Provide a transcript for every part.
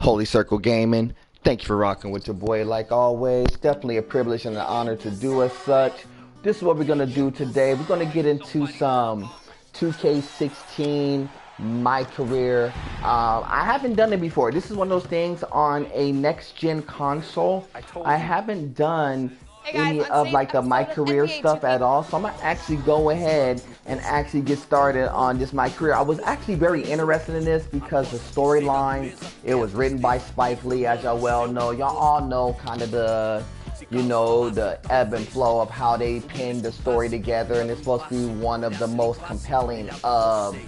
Holy Circle Gaming. Thank you for rocking with your boy like always. Definitely a privilege and an honor to do as such. This is what we're going to do today. We're going to get into some 2K16, my career. I haven't done it before. This is one of those things on a next-gen console. I haven't done any of like the my career stuff at all, so I'm gonna actually go ahead and actually get started on just my career. I was actually very interested in this because the storyline, it was written by Spike Lee, as y'all well know. Y'all all know kind of the the ebb and flow of how they pinned the story together, and it's supposed to be one of the most compelling of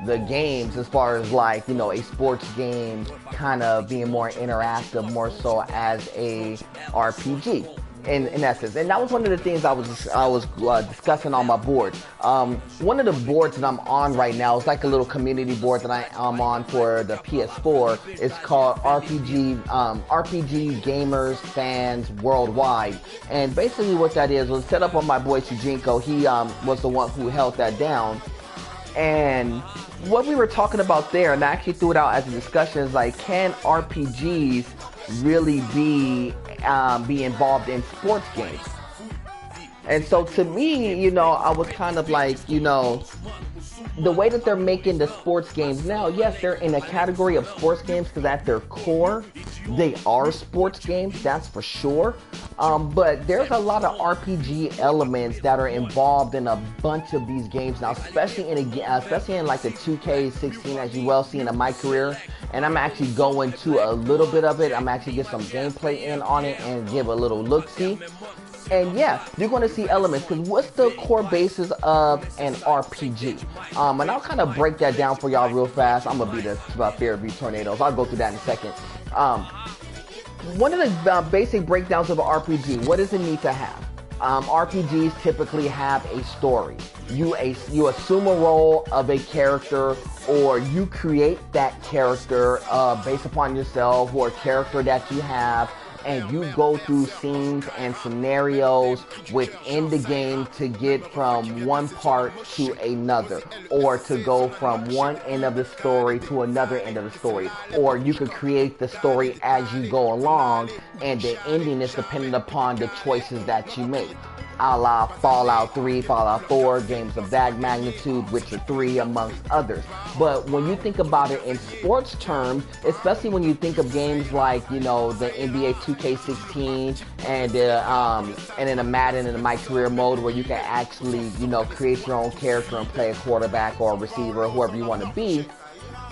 the games as far as like a sports game kind of being more interactive, more so as a RPG in essence. And that was one of the things I was discussing on my board. One of the boards that I'm on right now is like a little community board that I'm on for the PS4. It's called RPG Gamers Fans Worldwide, and basically what that is was set up on my boy Shujinko. He was the one who held that down. And what we were talking about there, and I actually threw it out as a discussion, is like, can RPGs really be involved in sports games? And so to me, I was kind of like, the way that they're making the sports games now, yes, they're in a category of sports games because at their core, they are sports games, that's for sure. But there's a lot of RPG elements that are involved in a bunch of these games now, especially in like the 2K16, as you well see in my career. And I'm actually going to a little bit of it. I'm actually get some gameplay in on it and give a little look-see. And yeah, you're going to see elements, because what's the core basis of an RPG? And I'll kind of break that down for y'all real fast. I'm going to be the Fear of Tornadoes. I'll go through that in a second. One of the basic breakdowns of an RPG, what does it need to have? RPGs typically have a story. You assume a role of a character, or you create that character based upon yourself or a character that you have, and you go through scenes and scenarios within the game to get from one part to another, or to go from one end of the story to another end of the story. Or you could create the story as you go along, and the ending is dependent upon the choices that you make. A la Fallout 3, Fallout 4, games of that magnitude, Witcher 3, amongst others. But when you think about it in sports terms, especially when you think of games like, the NBA 2K16 and in a Madden and a My Career mode, where you can actually, create your own character and play a quarterback or a receiver or whoever you want to be,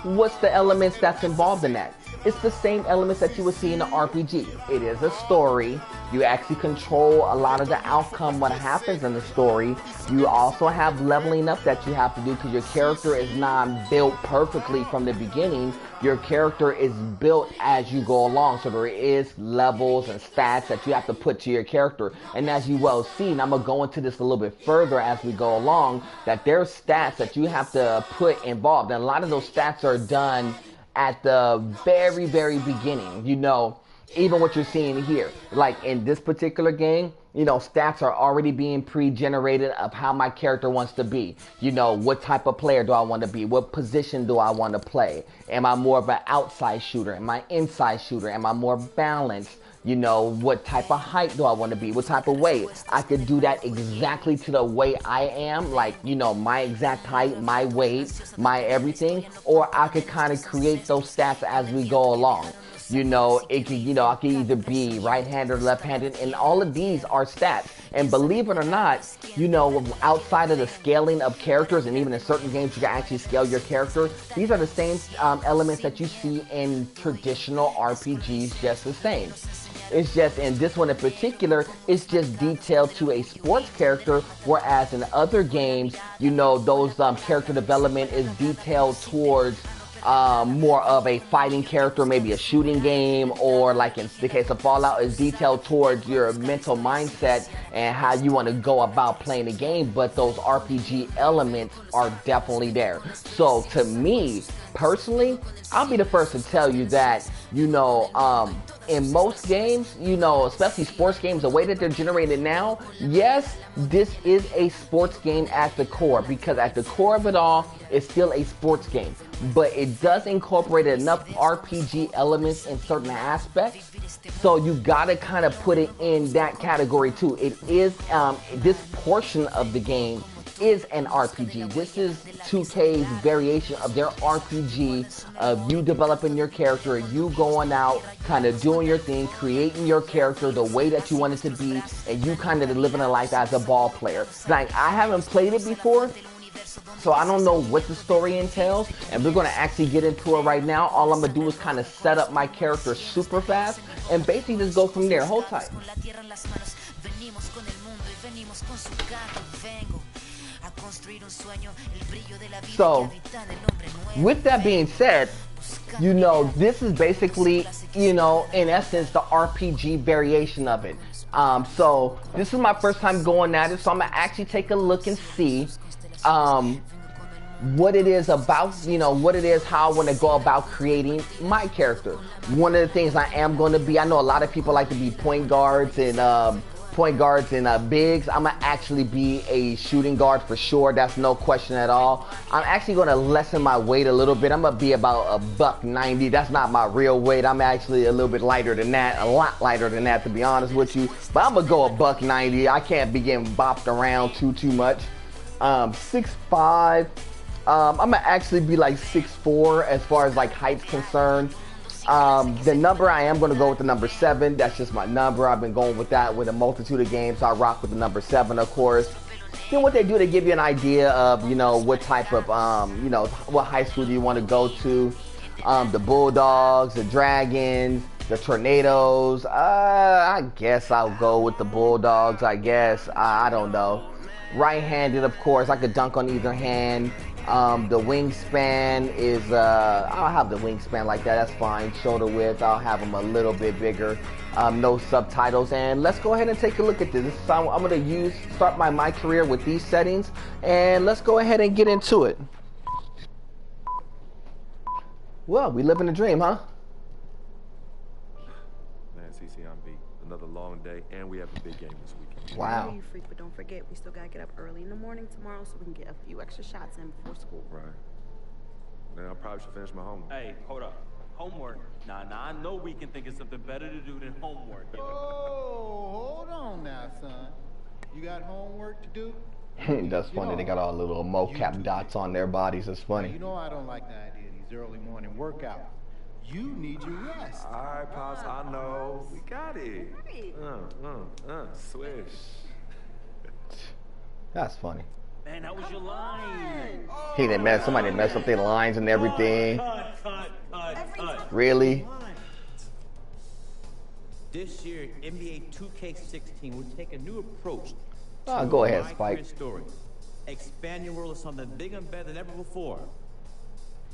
what's the elements that's involved in that? It's the same elements that you would see in an RPG. It is a story. You actually control a lot of the outcome, what happens in the story. You also have leveling up that you have to do, because your character is not built perfectly from the beginning. Your character is built as you go along. So there is levels and stats that you have to put to your character. And as you well see, and I'm going to go into this a little bit further as we go along, that there's stats that you have to put involved. And a lot of those stats are done at the very, very beginning. Even what you're seeing here, like in this particular game, stats are already being pre-generated of how my character wants to be. What type of player do I want to be? What position do I want to play? Am I more of an outside shooter? Am I inside shooter? Am I more balanced? What type of height do I want to be? What type of weight? I could do that exactly to the way I am, like, my exact height, my weight, my everything. Or I could kind of create those stats as we go along. It could, I could either be right-handed or left-handed, and all of these are stats. And believe it or not, outside of the scaling of characters, and even in certain games you can actually scale your character, these are the same elements that you see in traditional RPGs, just the same. It's just, in this one in particular, it's just detailed to a sports character, whereas in other games, those character development is detailed towards more of a fighting character, maybe a shooting game, or like in the case of Fallout, is detailed towards your mental mindset and how you want to go about playing the game. But those RPG elements are definitely there. So to me, personally, I'll be the first to tell you that, in most games, you know, especially sports games, the way that they're generated now, yes, this is a sports game at the core, because at the core of it all, it's still a sports game. But it does incorporate enough RPG elements in certain aspects, so you gotta kind of put it in that category too. It is, this portion of the game is an RPG. This is 2K's variation of their RPG of you developing your character, you going out, kind of doing your thing, creating your character the way that you want it to be, and you kind of living a life as a ball player. Like, I haven't played it before, so I don't know what the story entails, and we're going to actually get into it right now. All I'm going to do is kind of set up my character super fast, and basically just go from there. Hold tight. So, with that being said, you know, this is basically, you know, in essence, the RPG variation of it. So, this is my first time going at it, so I'm going to actually take a look and see what it is about, you know, what it is, how I want to go about creating my character. One of the things I am going to be, I know a lot of people like to be point guards and bigs. I'm gonna actually be a shooting guard for sure. That's no question at all. I'm actually gonna lessen my weight a little bit. I'm gonna be about $190. That's not my real weight. I'm actually a little bit lighter than that, a lot lighter than that, to be honest with you. But I'm gonna go $190. I can't be getting bopped around too much. 6'5". I'm gonna actually be like 6'4" as far as like height's concerned. The number, I am going to go with the number 7. That's just my number. I've been going with that with a multitude of games, so I rock with the number 7, of course. Then what they do, they give you an idea of, you know, what type of, you know, what high school do you want to go to. The Bulldogs, the Dragons, the Tornadoes. I guess I'll go with the Bulldogs, I guess. I don't know. Right-handed, of course. I could dunk on either hand. The wingspan is, I'll have the wingspan like that, that's fine. Shoulder width, I'll have them a little bit bigger. No subtitles, and let's go ahead and take a look at this. This is how I'm going to start my career with these settings, and let's go ahead and get into it. Well, we live in a dream, huh? Man, CC, I'm beat. Another long day, and we have a big game this weekend. Wow. You freak, but don't forget, we still gotta get up early in the morning tomorrow so we can get a few extra shots in before school. Right. Then I probably should finish my homework. Hey, hold up. Homework? Nah, I know we can think of something better to do than homework. Oh, hold on now, son. You got homework to do? That's funny. They got all the little mocap dots on their bodies. It's funny. You know I don't like the idea of these early morning workouts. You need your rest. All right, Pops, I know. We got it. Swish. That's funny. Man, that was your line. He didn't mess. Somebody messed up their lines and everything. Cut. Really? This year, NBA 2K16 will take a new approach Oh, to go ahead, My Spike. Career Story. Expand your world of something bigger and better than ever before.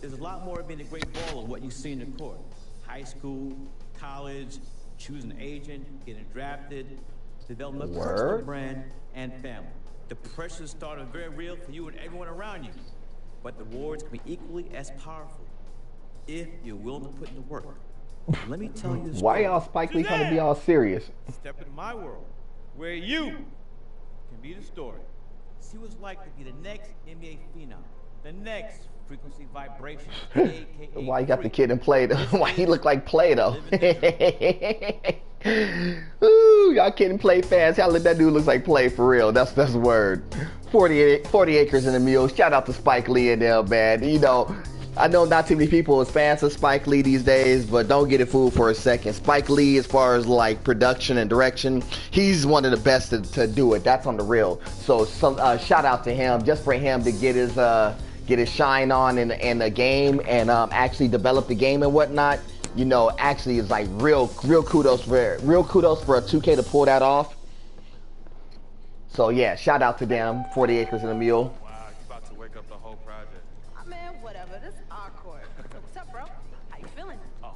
There's a lot more of being a great baller what you see in the court. High school, college, choosing an agent, getting drafted, developing a personal brand, and family. The pressure started very real for you and everyone around you. But the rewards can be equally as powerful if you're willing to put in the work. Let me tell you this. Why y'all Spike Lee trying to be all serious? Step into my world, where you can be the story. See what it's like to be the next NBA phenom, the next frequency vibration. Why you got the kid in Play-Doh? Why he look like Play-Doh? Ooh, y'all Kid and Play fans, y'all look, that dude looks like Play for real. That's the word. 40 acres and a mule. Shout out to Spike Lee and them, man. You know, I know not too many people is fans of Spike Lee these days, but don't get it fooled for a second. Spike Lee, as far as like production and direction, he's one of the best to do it. That's on the real. So shout out to him, just for him to get his shine on in the game and actually develop the game and whatnot. You know, actually is like real kudos for a 2K to pull that off. So yeah, shout out to them, 40 acres and a mule. Wow, you about to wake up the whole project. Man, whatever. This is our court. So what's up, bro? How you feeling? Oh,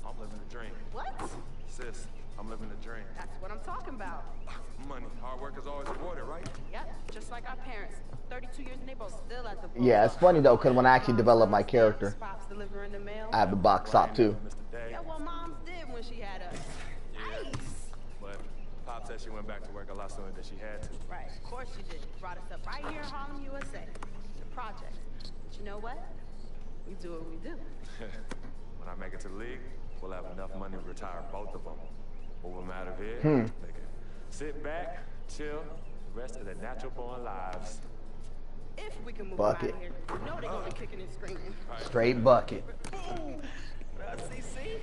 I'm living the dream. What? Sis, I'm living the dream. That's what I'm talking about. Money, hard work is always rewarded, right? Yep, just like our parents. 32 years and they both still at the Yeah, it's funny though, because when I actually develop my character, Spots delivering the mail. I have the box top too. Mr. Day. Yeah, well, moms did when she had us. said she went back to work a lot sooner than she had to. Right, of course you did. Brought us up right here in Harlem, USA. The project. But you know what? We do what we do. When I make it to the league, we'll have enough money to retire both of them. Move them out of here. They can sit back, chill, the rest of their natural born lives. If we can move Bucket. out of here, you know they're gonna be kicking and screaming. Straight bucket. Boom! CC?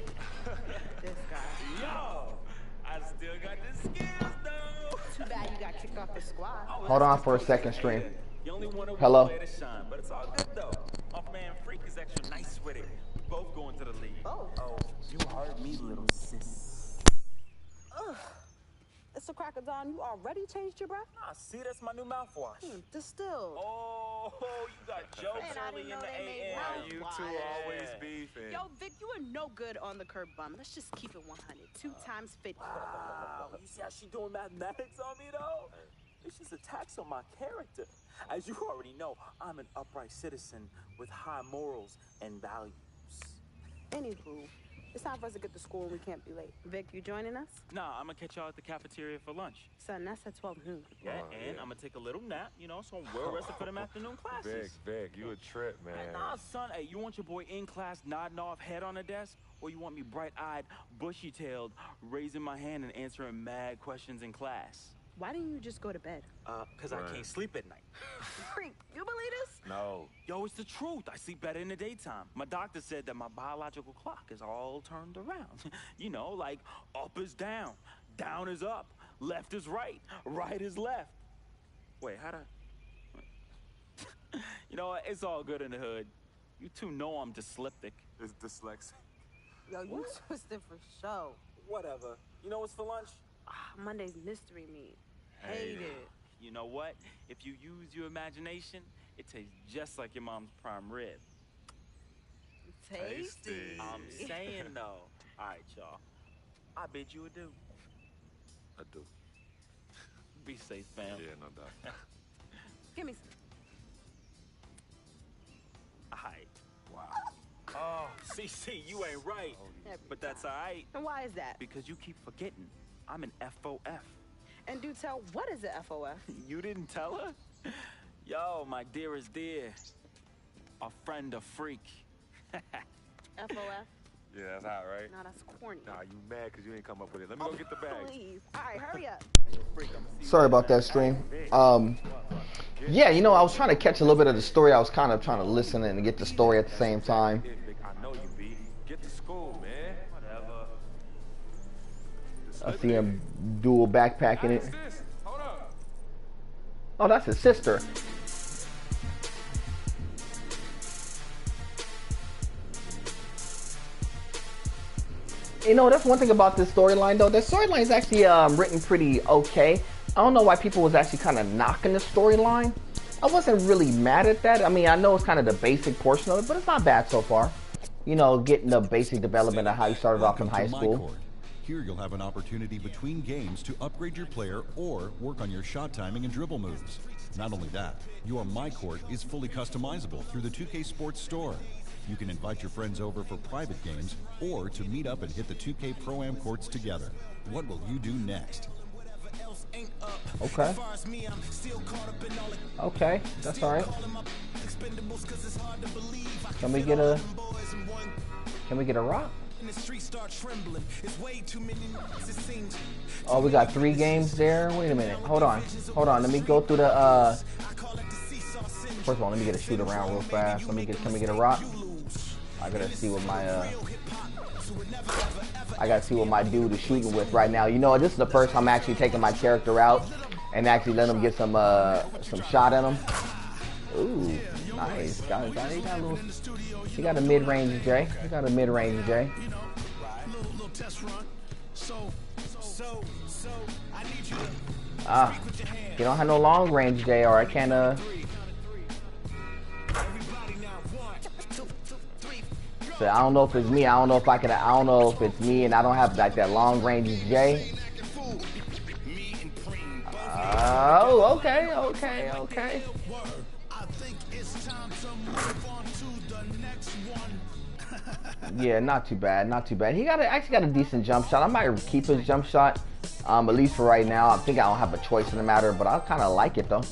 This guy. Yo! I still got the skills, though. Too bad you got kicked off the squad. Hold on for a second, stream. You only want to Hello? play to shine, but it's all good, though. My man Freak is extra nice with it. We both going to the league. Oh. You heard me, little sis. Ugh. It's a crack of dawn. You already changed your breath? Ah, see, that's my new mouthwash. Distilled. Oh, you got jokes Man, I early didn't in know the they made AM. mouthwash. You two always beefing. Yo, Vic, you are no good on the curb bum. Let's just keep it 100. 2 times 50. Wow, you see how she doing mathematics on me, though? It's just a tax on my character. As you already know, I'm an upright citizen with high morals and values. Anywho, it's time for us to get to school and we can't be late. Vic, you joining us? Nah, I'm gonna catch y'all at the cafeteria for lunch. Son, that's at 12 noon. Yeah, Oh, and yeah. I'm gonna take a little nap, so I'm well rested for them afternoon classes. Vic, you a trip, man. Nah, son, hey, you want your boy in class nodding off head on the desk? Or you want me bright-eyed, bushy-tailed, raising my hand and answering mad questions in class? Why didn't you just go to bed? Cause I can't sleep at night. Freak, you believe this? No. Yo, it's the truth. I sleep better in the daytime. My doctor said that my biological clock is all turned around. Like up is down, down is up, left is right, right is left. Wait, how'd I... You know what? It's all good in the hood. You two know I'm dyslexic. It's dyslexic. Yo, you twisted for show. Whatever. You know what's for lunch? Monday's mystery meat. Hate it. You know what? If you use your imagination, it tastes just like your mom's prime rib. Tasty. I'm saying though. All right, y'all. I bid you adieu. I do. Be safe, fam. Yeah, no doubt. Give me some. All right. Wow. Oh, CC, you ain't right. But that's all right. And why is that? Because you keep forgetting. I'm an FOF. And do tell, what is a FOF? You didn't tell her? Yo, my dearest dear. A friend, a freak. FOF? Yeah, that's hot, right? No, that's corny. Nah, you mad because you ain't come up with it. Let me go get the bag. Please. All right, hurry up. Sorry about that, stream. Yeah, I was trying to catch a little bit of the story. I was kind of trying to listen and get the story at the same time. Yeah, Vic, I know you be. Get to school, man. Whatever. I see him dual backpacking it. Sis, hold up. Oh, that's his sister. That's one thing about this storyline, though. The storyline is actually written pretty okay. I don't know why people was actually kind of knocking the storyline. I wasn't really mad at that. I mean, I know it's kind of the basic portion of it, but it's not bad so far. Getting the basic development of how you started off in high school. Here you'll have an opportunity between games to upgrade your player or work on your shot timing and dribble moves. Not only that, your MyCourt is fully customizable through the 2K Sports Store. You can invite your friends over for private games or to meet up and hit the 2K Pro-Am courts together. What will you do next? Okay. Okay, that's all right. Can we get a rock? Oh, we got 3 games there. Wait a minute. Hold on. Let me go through the first of all, let me get a shoot around real fast. Can we get a rock? I gotta see what my dude is shooting with right now. This is the first time I'm actually taking my character out and actually letting him get some shot at him. Ooh, nice. He got a mid-range J. You don't have no long range J, or I can't So I don't know if it's me. I don't know if it's me and I don't have like that long range J. Oh, okay. Yeah, not too bad. He actually got a decent jump shot. I might keep his jump shot At least for right now. I think I don't have a choice in the matter, but I kind of like it though.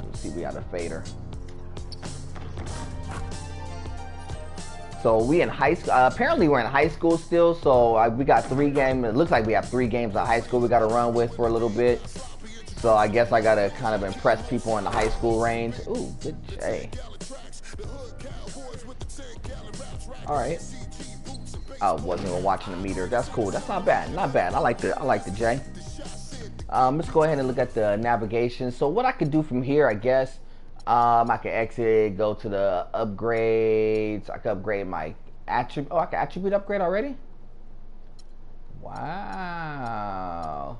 Let's see, we got a fader. So we in high school. Apparently we're in high school still. So we got 3 games. It looks like we have 3 games of high school we got to run with for a little bit. So I guess I got to kind of impress people in the high school range. Ooh, good J. All right. I wasn't even watching the meter. That's cool. That's not bad. Not bad. I like the J. Let's go ahead and look at the navigation. So what I could do from here, I guess, I can exit, go to the upgrades. I can upgrade my attribute. Oh, I can attribute upgrade already? Wow.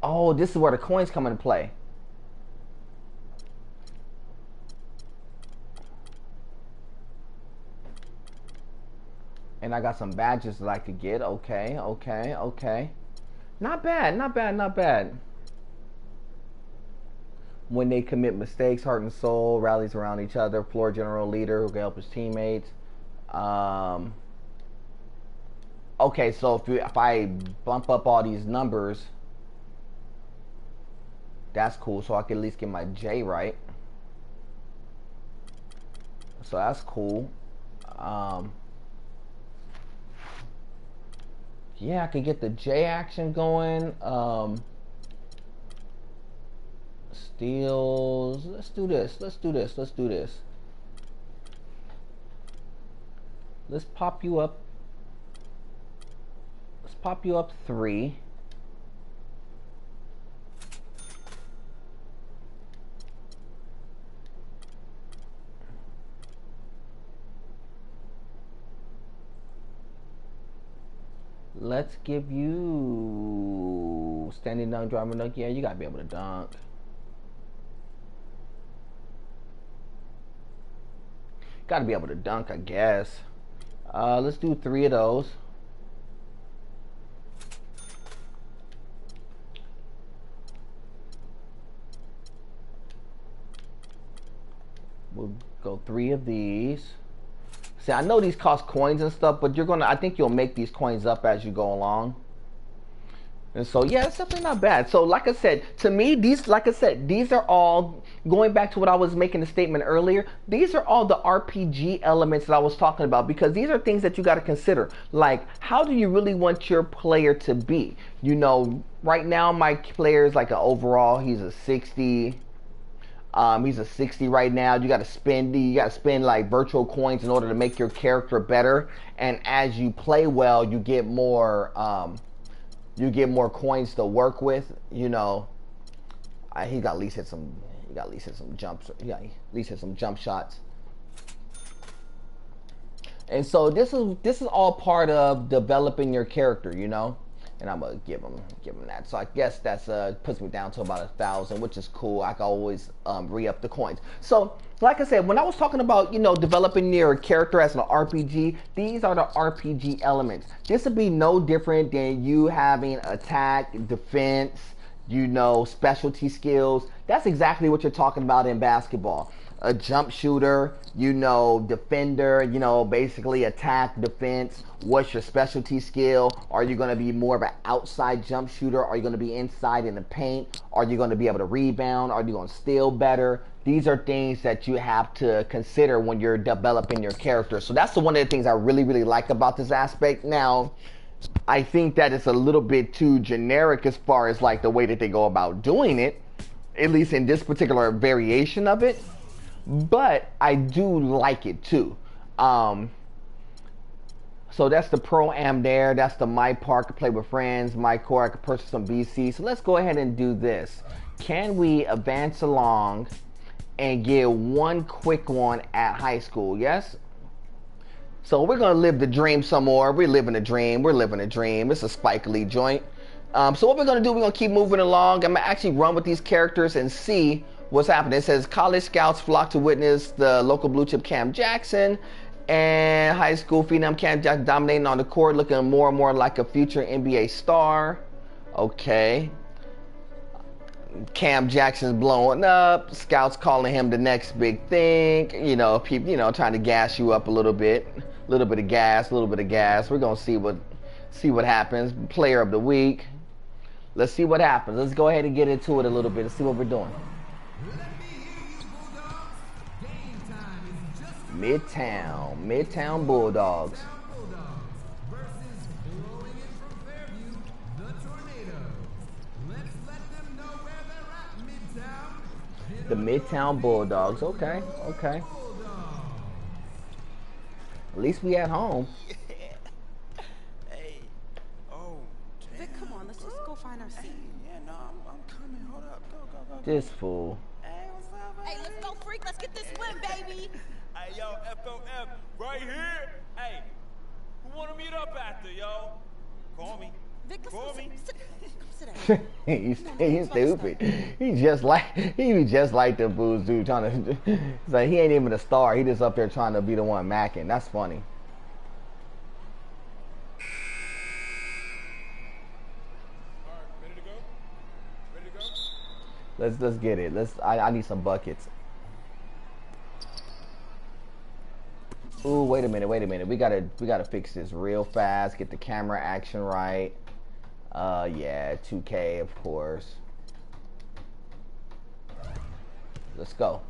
Oh, this is where the coins come into play. And I got some badges that I could get. Okay, okay, okay. Not bad, not bad, not bad. When they commit mistakes, heart and soul, rallies around each other, floor general leader who can help his teammates. Okay, so if I bump up all these numbers, that's cool. So I can at least get my J right. So that's cool. Yeah, I could get the J action going. Steals. Let's do this. Let's do this. Let's do this. Let's pop you up. Let's pop you up 3. Let's give you standing dunk, driving dunk. Yeah, you gotta be able to dunk. Gotta be able to dunk, I guess. Let's do 3 of those. We'll go 3 of these. See, I know these cost coins and stuff, but I think you'll make these coins up as you go along. And so, yeah, it's definitely not bad. So, like I said, to me, these are all, going back to what I was making a statement earlier, these are all the RPG elements that I was talking about, because these are things that you got to consider. Like, how do you really want your player to be? You know, right now, my player is like an overall, he's a 60. He's a 60 right now. You got to spend like virtual coins in order to make your character better. And as you play well, you get more coins to work with. You know, he got at least hit some jumps. He got at least hit some jump shots. And so this is all part of developing your character, you know. And I'm gonna give him that. So I guess that's puts me down to about 1,000, which is cool. I can always re-up the coins. So like I said, when I was talking about, you know, developing your character as an RPG, these are the RPG elements. This would be no different than you having attack, defense, you know, specialty skills. That's exactly what you're talking about in basketball. A jump shooter, you know, defender, you know, basically attack, defense. What's your specialty skill? Are you going to be more of an outside jump shooter? Are you going to be inside in the paint? Are you going to be able to rebound? Are you going to steal better? These are things that you have to consider when you're developing your character. So that's one of the things I really, really like about this aspect. Now, I think that it's a little bit too generic as far as like the way that they go about doing it, at least in this particular variation of it. But I do like it too. So that's the Pro-Am there. That's the My Park, play with friends. My Core, I could purchase some BC. So let's go ahead and do this. Can we advance along and get one quick one at high school? Yes? So we're going to live the dream some more. We're living a dream. We're living a dream. It's a Spike Lee joint. So what we're going to do, we're going to keep moving along. I'm going to actually run with these characters and see what's happening. It says college scouts flock to witness the local blue chip Cam Jackson, And high school phenom Cam Jackson dominating on the court, looking more and more like a future NBA star. Okay. Cam Jackson's blowing up. Scouts calling him the next big thing. You know, people, you know, trying to gas you up a little bit. A little bit of gas, a little bit of gas. We're gonna see what happens. Player of the week. Let's see what happens. Let's go ahead and get into it a little bit. Let's see what we're doing. Midtown Bulldogs. The Midtown Bulldogs. Okay, okay. At least we at home. Hey. Oh, damn. Vic, come on, let's just go find our seat. Yeah, no, I'm coming. Hold up. Go. This fool. Hey, what's up? Hey, let's go, freak. Let's get this win, baby. Hey, yo, FOF, right here. Hey, who wanna meet up after, yo? Call me. Vic, let's Call go me. sit down. he's stupid. He just like the booze dude trying to. It's like he ain't even a star. He just up there trying to be the one macking. That's funny. All right, ready to go? Ready to go? Let's get it. I need some buckets. Ooh, wait a minute. We gotta fix this real fast. Get the camera action right. Yeah, 2K, of course. Let's go.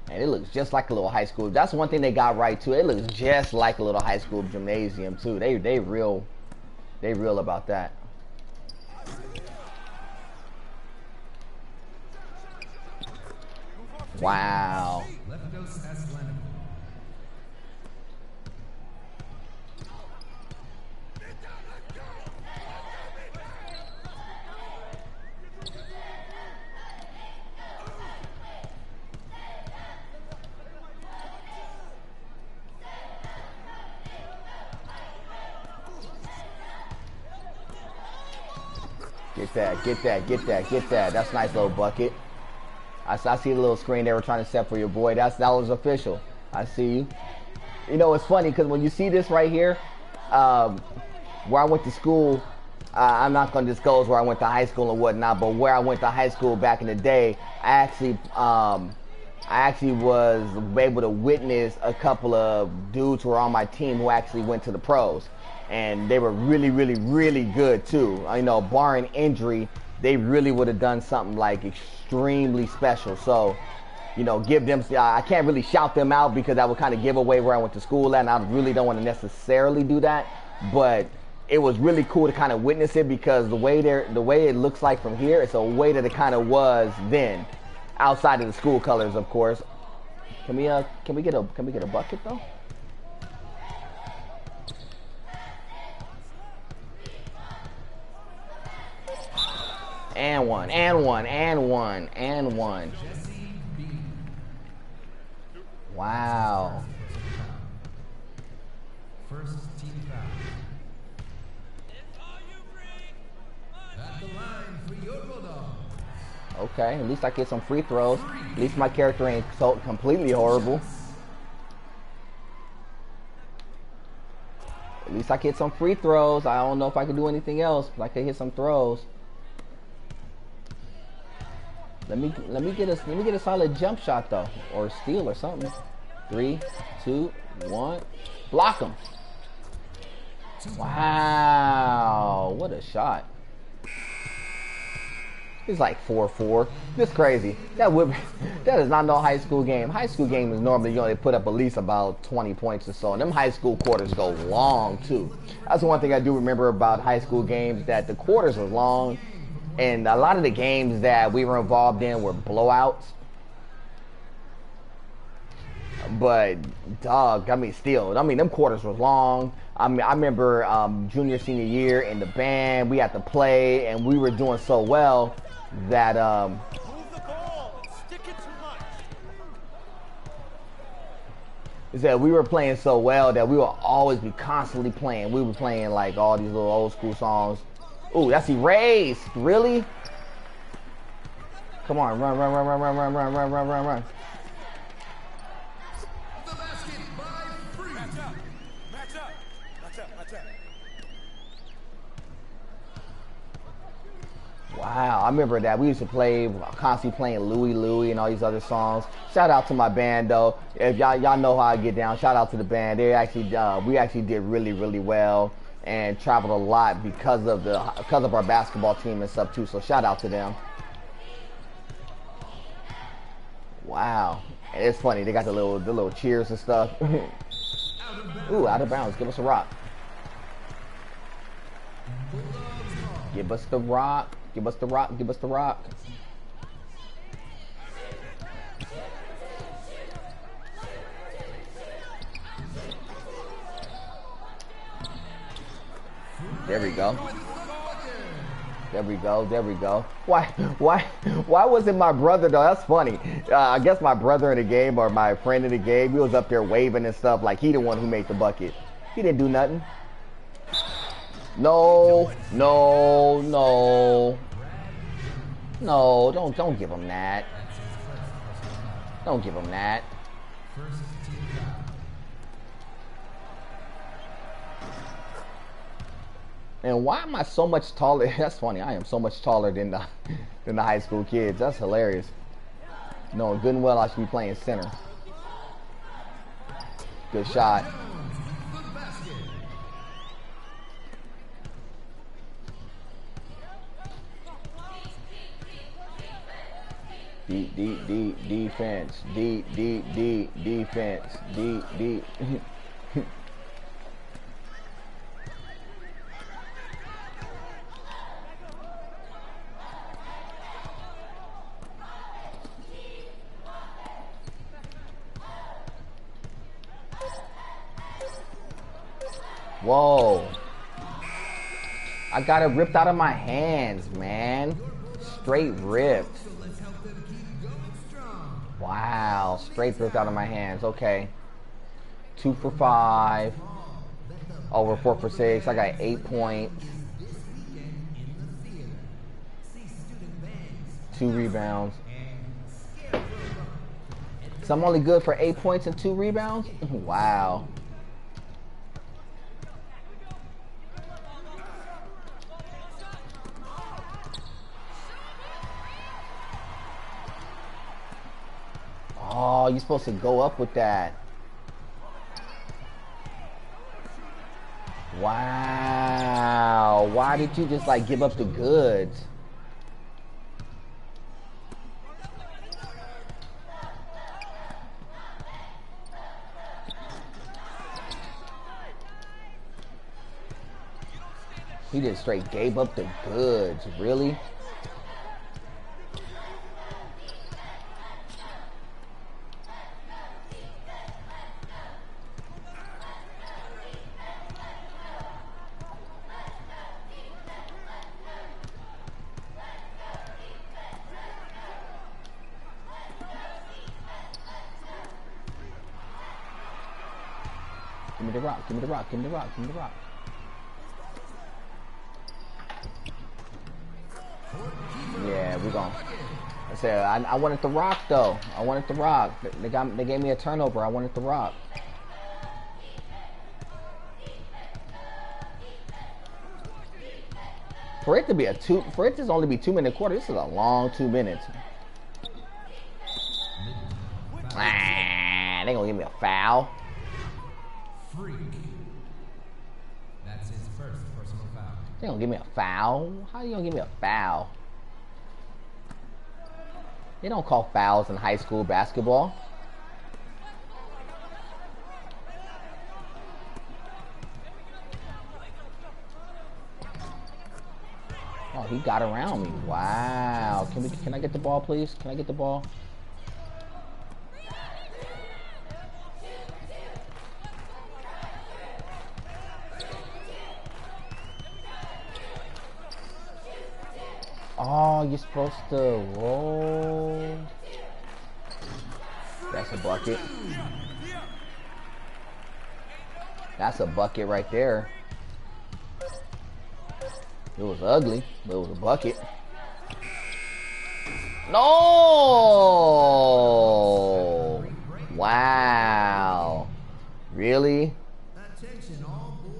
And it looks just like a little high school. That's one thing they got right too. It looks just like a little high school gymnasium too. They real about that. Wow. Get that. That's a nice little bucket. I see the little screen they were trying to set for your boy. That was official. I see you. You know, it's funny because when you see this right here, where I went to school, I'm not going to disclose where I went to high school and whatnot, but where I went to high school back in the day, I actually was able to witness a couple of dudes who were on my team who actually went to the pros. And they were really, really, really good too. You know, barring injury, they really would have done something like extremely special. So, you know, give them, I can't really shout them out because that would kind of give away where I went to school at, and I really don't want to necessarily do that. But it was really cool to kind of witness it because the way it looks like from here, it's a way that it kind of was then, outside of the school colors, of course. Can we get a bucket though? And one. Wow. First team foul. At the line for your Bulldogs. Okay, at least I get some free throws. At least my character ain't so completely horrible. At least I get some free throws. I don't know if I can do anything else, but I can hit some throws. Let me get a solid jump shot though, or a steal or something. 3, 2, 1, block him. Wow, what a shot! It's like 4-4. This crazy. That is not no high school game. High school game is normally, you know, they put up at least about 20 points or so. And them high school quarters go long too. That's one thing I do remember about high school games, that the quarters were long. And a lot of the games that we were involved in were blowouts. But, dog, I mean, still, them quarters was long. I remember junior, senior year in the band, we had to play, and we were doing so well that, Move the ball. Stick it too much. is that we were playing so well that we would always be constantly playing. We were playing, like, all these little old school songs. Ooh, that's erased. Really? Come on, run, run, run, run, run, run, run, run, run, run, run. The basket by Free. Match up. Match up. Match up. Match up. Wow, I remember that. We used to play, constantly playing Louie Louie and all these other songs. Shout out to my band though. If y'all know how I get down, shout out to the band. They actually, we actually did really, really well and traveled a lot because of our basketball team and stuff too. So shout out to them. Wow, and it's funny. They got the little cheers and stuff. Ooh, out of bounds. Give us a rock. Give us the rock. Give us the rock. Give us the rock. There we go. There we go. There we go. Why wasn't my brother though? That's funny. I guess my brother in the game or my friend in the game, we was up there waving and stuff like he the one who made the bucket. He didn't do nothing. No, no, no. No, don't give him that. Don't give him that. And why am I so much taller? That's funny. I am so much taller than the high school kids. That's hilarious. Knowing good and well I should be playing center. Good shot. Deep defense. Deep defense. Deep. Whoa. I got it ripped out of my hands, man. Straight ripped. Wow, straight ripped out of my hands. Okay. 2 for 5. Over 4 for 6. I got 8 points. 2 rebounds. So I'm only good for 8 points and 2 rebounds? Wow. Oh, you're supposed to go up with that. Wow. Why did you just like give up the goods? He just straight gave up the goods. Really? Give me the rock, give me the rock, give me the rock, give me the rock. Yeah, we're gone. I said I wanted the rock though. I wanted the rock. They gave me a turnover. I wanted the rock. For it to only be 2-minute quarter, this is a long 2 minutes. They gonna give me a foul. Freak. That's his first personal foul. They gonna give me a foul? How you gonna give me a foul? They don't call fouls in high school basketball. Oh, he got around me. Wow. Can I get the ball, please? Can I get the ball? Oh, you're supposed to roll. That's a bucket. That's a bucket right there. It was ugly, but it was a bucket. No! Wow. Really?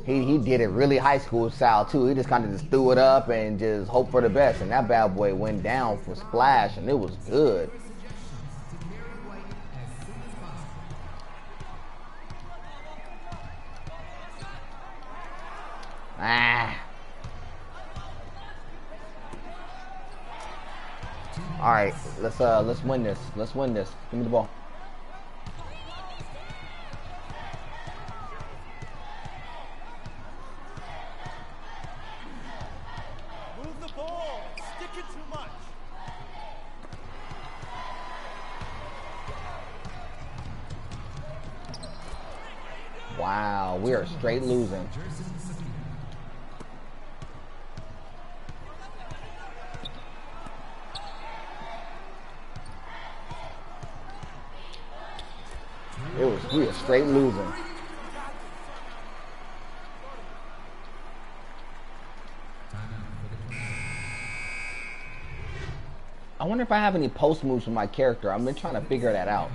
He did it really high school style too. He just kind of just threw it up and just hoped for the best. And that bad boy went down for splash and it was good. Ah. All right, let's win this. Let's win this. Give me the ball. Move the ball. Stick it too much. Wow, we are straight losing. We are straight losing. I wonder if I have any post moves with my character. I've been trying to figure that out.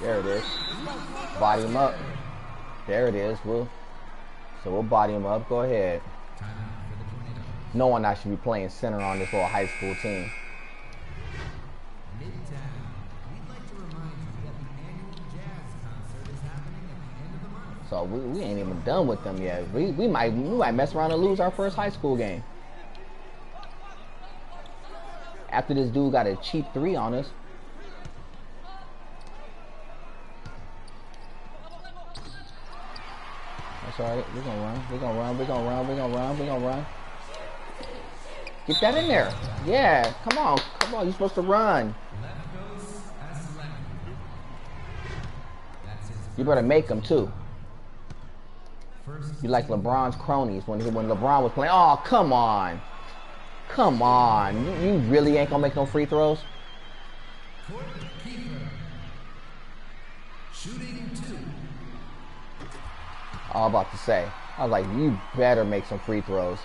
There it is. Body him up. There it is. We'll body him up. Go ahead. No one I should be playing center on this little high school team. So we ain't even done with them yet. We might mess around and lose our first high school game. After this dude got a cheap 3 on us. That's alright. We're gonna run. We're gonna run. We're gonna run. We're gonna run. We're gonna run. Get that in there. Yeah. Come on. Come on. You're supposed to run. You better make them too. You like LeBron's cronies when LeBron was playing. Oh, come on. Come on. You really ain't gonna make no free throws? Shooting 2. I was about to say. I was like, you better make some free throws.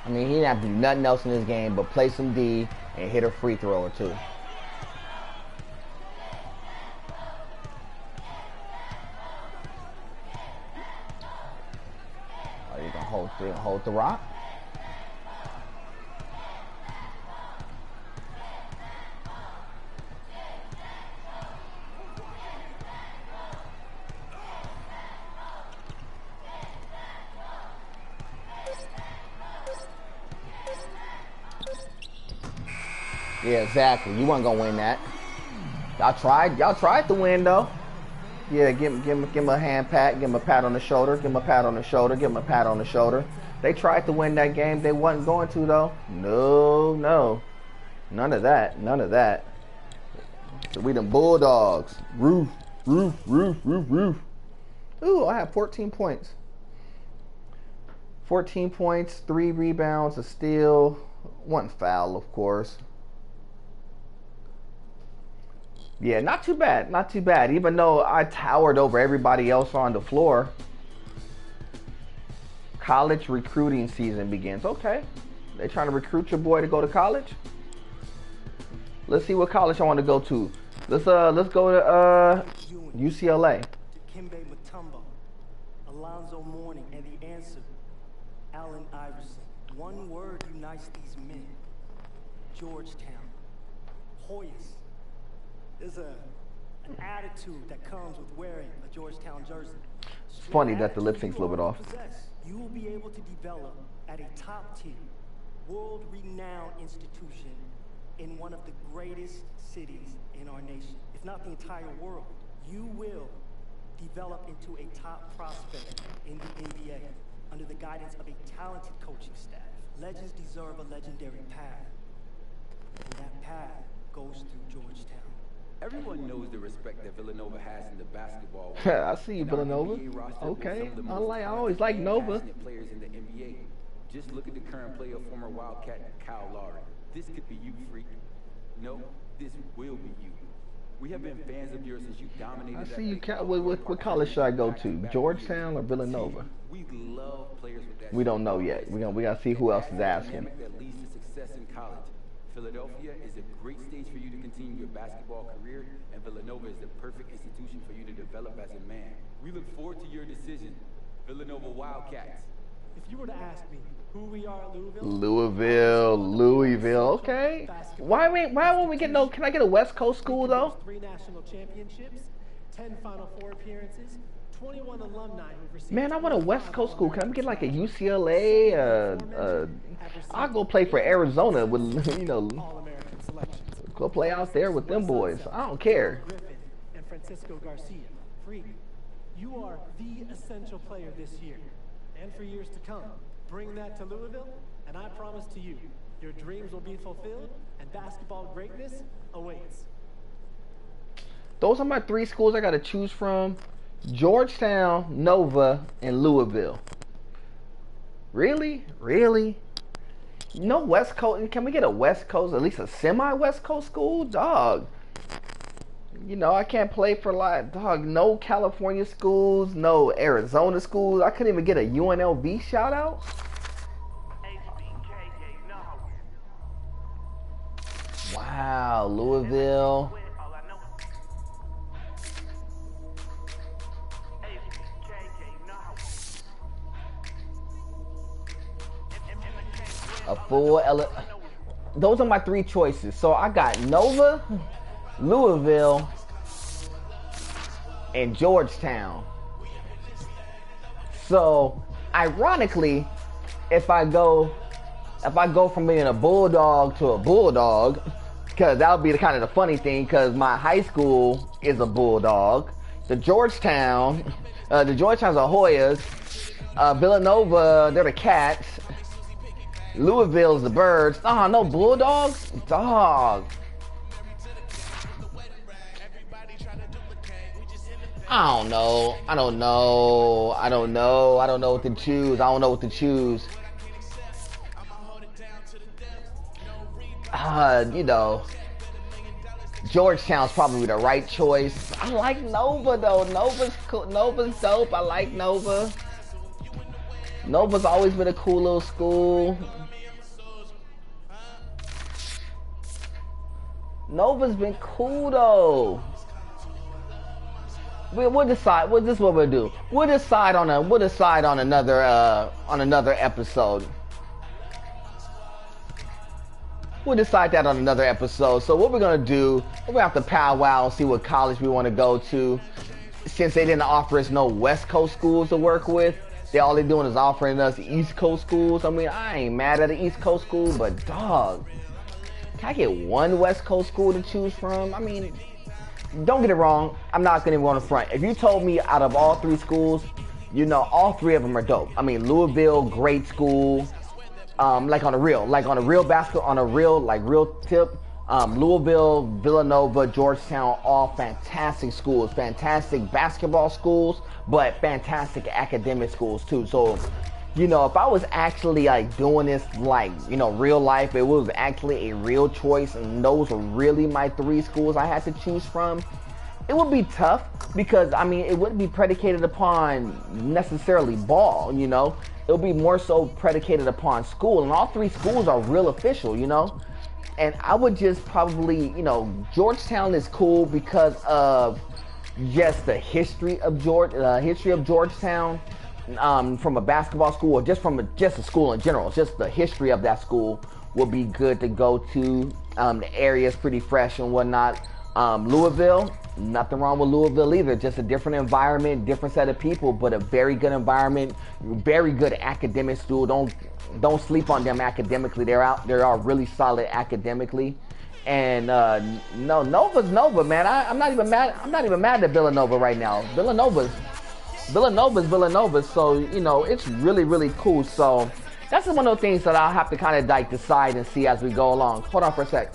I mean, he didn't have to do nothing else in this game but play some D and hit a free throw or two. Oh, you gonna hold the rock? Yeah, exactly. You weren't gonna win that. Y'all tried to win though. Yeah, give him a hand pat, give him a pat on the shoulder, give him a pat on the shoulder, give him a pat on the shoulder. They tried to win that game. They wasn't going to though. No. None of that. None of that. So we them Bulldogs. Roof. Ooh, I have 14 points. 14 points, 3 rebounds, a steal, 1 foul, of course. Yeah, not too bad. Not too bad. Even though I towered over everybody else on the floor. College recruiting season begins. Okay. They trying to recruit your boy to go to college? Let's see what college I want to go to. Let's go to UCLA. Dikembe Mutombo, Alonzo Mourning, and the answer, Allen Iverson. One word unites these men. Georgetown. Hoyas. There's an attitude that comes with wearing a Georgetown jersey. It's funny that the lip sync's a little bit off. You will be able to develop at a top-tier, world-renowned institution in one of the greatest cities in our nation, if not the entire world. You will develop into a top prospect in the NBA under the guidance of a talented coaching staff. Legends deserve a legendary path, and that path goes through Georgetown. Everyone knows the respect that Villanova has in the basketball world. I see you, Villanova. Okay, I always like Nova. Players in the NBA. Just look at the current player, former Wildcat Kyle Lowry. This could be you, freak. No, this will be you. We have been fans of yours since you dominated. I see you. What college should I go to? Georgetown or Villanova? We love players with that. We don't know yet. We gotta see who else is asking. That leads to success in college. Philadelphia is a great stage for you to continue your basketball career, and Villanova is the perfect institution for you to develop as a man. We look forward to your decision, Villanova Wildcats. If you were to ask me who we are at Louisville, okay. Why won't we get no? Can I get a West Coast school though? 3 national championships, 10 Final Four appearances, 21 alumni who've received. Man, I want a West Coast school. Can I get like a UCLA? I'll go play for Arizona with All-American selections. Go play out there with them boys. I don't care. Griffin and Francisco Garcia. Freak, you are the essential player this year and for years to come. Bring that to Louisville, and I promise to you, your dreams will be fulfilled, and basketball greatness awaits. Those are my 3 schools I got to choose from: Georgetown, Nova, and Louisville. Really? No West Coast? Can we get a West Coast, at least a semi-West Coast school? Dog. You know, I can't play for no California schools, no Arizona schools. I couldn't even get a UNLV shout out. Wow, Louisville. Those are my 3 choices. So I got Nova, Louisville, and Georgetown. So ironically, if I go from being a Bulldog to a Bulldog, because that would be the funny thing, because my high school is a Bulldog. The Georgetown's the Hoyas. Villanova, they're the Cats. Louisville's the Birds. No Bulldogs? Dog. I don't know what to choose. Georgetown's probably the right choice. I like Nova though. Nova's cool. Nova's dope. I like Nova. Nova's always been a cool little school. Nova's been cool though. We'll decide. This is what we'll do. We'll decide on another episode. We'll decide that on another episode. So what we're gonna do, we're gonna have to powwow and see what college we want to go to. Since they didn't offer us no West Coast schools to work with, all they're doing is offering us East Coast schools. I mean, I ain't mad at an East Coast school, but dog, can I get one West Coast school to choose from? I mean, don't get it wrong, I'm not gonna go on the front. If you told me out of all 3 schools, all 3 of them are dope. I mean, Louisville, great school. Real tip. Louisville, Villanova, Georgetown, all fantastic schools, fantastic basketball schools, but fantastic academic schools too. So, if I was actually doing this real life, it was actually a real choice, and those were really my 3 schools I had to choose from, it would be tough because it wouldn't be predicated upon necessarily ball, It would be more so predicated upon school, and all 3 schools are real official, And I would just probably, Georgetown is cool because of just the history of Georgetown, from a basketball school, or just from a school in general. Just the history of that school would be good to go to. The area's pretty fresh and whatnot. Louisville, nothing wrong with Louisville either. Just a different environment, different set of people, but a very good environment, very good academic school. Don't sleep on them academically. They are really solid academically. And no, Nova's Nova, man. I'm not even mad. I'm not even mad at Villanova right now. Villanova's Villanova. So you know, it's really, really cool. So that's one of those things that I'll have to kind of like decide and see as we go along. Hold on for a sec.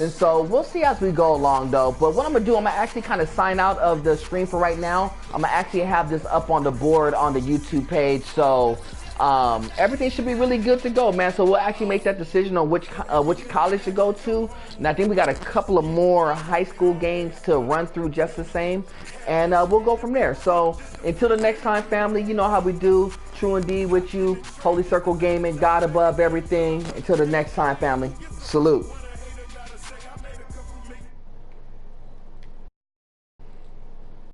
And so we'll see as we go along though. But what I'm gonna do, I'm gonna actually kind of sign out of the stream for right now. I'm gonna actually have this up on the board on the YouTube page. So everything should be really good to go, man. So we'll actually make that decision on which college to go to. And I think we got a couple of more high school games to run through just the same. And we'll go from there. So until the next time, family, you know how we do. True indeed with you. Holy Circle Gaming, God above everything. Until the next time, family. Salute.